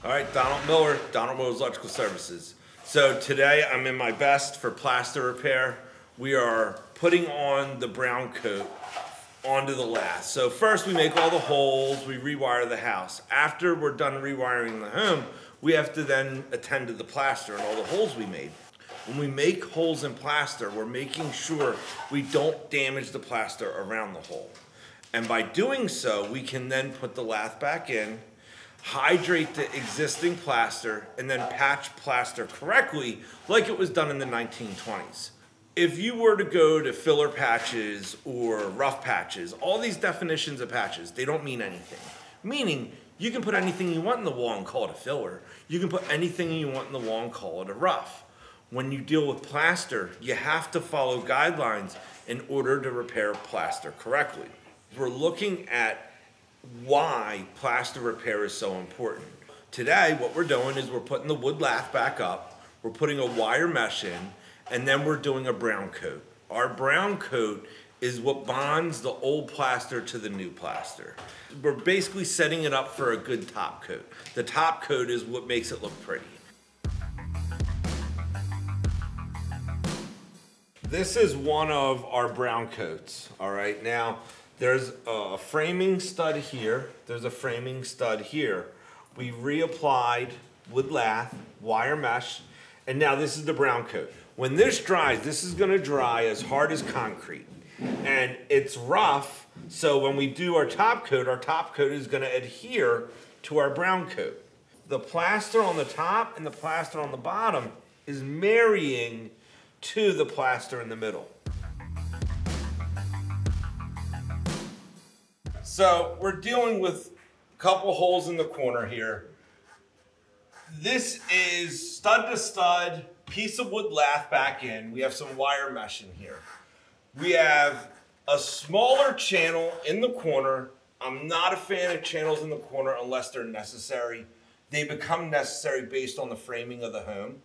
All right, Donald Miller, Donald Miller's Electrical Services. So today I'm in my best for plaster repair. We are putting on the brown coat onto the lath. So first we make all the holes, we rewire the house. After we're done rewiring the home, we have to then attend to the plaster and all the holes we made. When we make holes in plaster, we're making sure we don't damage the plaster around the hole. And by doing so, we can then put the lath back in, hydrate the existing plaster, and then patch plaster correctly like it was done in the 1920s. If you were to go to filler patches or rough patches, all these definitions of patches, they don't mean anything. Meaning, you can put anything you want in the wall and call it a filler. You can put anything you want in the wall and call it a rough. When you deal with plaster, you have to follow guidelines in order to repair plaster correctly. We're looking at why plaster repair is so important. Today, what we're doing is we're putting the wood lath back up, we're putting a wire mesh in, and then we're doing a brown coat. Our brown coat is what bonds the old plaster to the new plaster. We're basically setting it up for a good top coat. The top coat is what makes it look pretty. This is one of our brown coats, all right? Now, there's a framing stud here, there's a framing stud here. We reapplied wood lath, wire mesh, and now this is the brown coat. When this dries, this is gonna dry as hard as concrete. And it's rough, so when we do our top coat is gonna adhere to our brown coat. The plaster on the top and the plaster on the bottom is marrying to the plaster in the middle. So we're dealing with a couple holes in the corner here. This is stud to stud, piece of wood lath back in. We have some wire mesh in here. We have a smaller channel in the corner. I'm not a fan of channels in the corner unless they're necessary. They become necessary based on the framing of the home.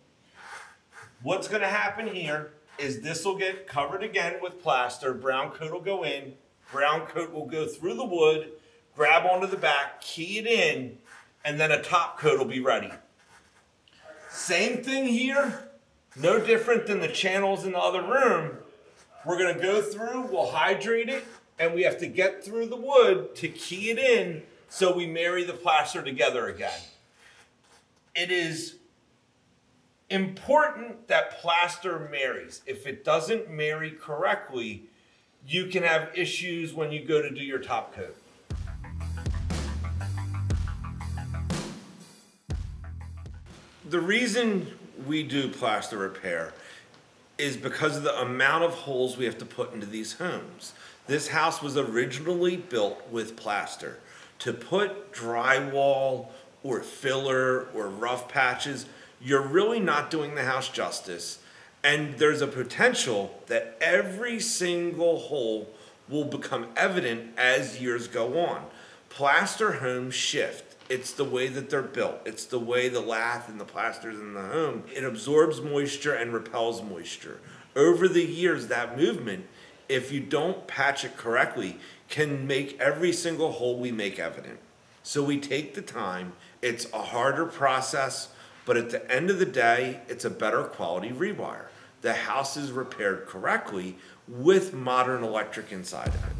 What's gonna happen here is this will get covered again with plaster, brown coat will go in, brown coat will go through the wood, grab onto the back, key it in, and then a top coat will be ready. Same thing here, no different than the channels in the other room. We're gonna go through, we'll hydrate it, and we have to get through the wood to key it in so we marry the plaster together again. It is important that plaster marries. If it doesn't marry correctly, you can have issues when you go to do your top coat. The reason we do plaster repair is because of the amount of holes we have to put into these homes. This house was originally built with plaster. To put drywall or filler or rough patches, you're really not doing the house justice. And there's a potential that every single hole will become evident as years go on. Plaster homes shift. It's the way that they're built. It's the way the lath and the plasters in the home. It absorbs moisture and repels moisture. Over the years, that movement, if you don't patch it correctly, can make every single hole we make evident. So we take the time. It's a harder process, but at the end of the day, it's a better quality rewire. The house is repaired correctly with modern electric inside of it.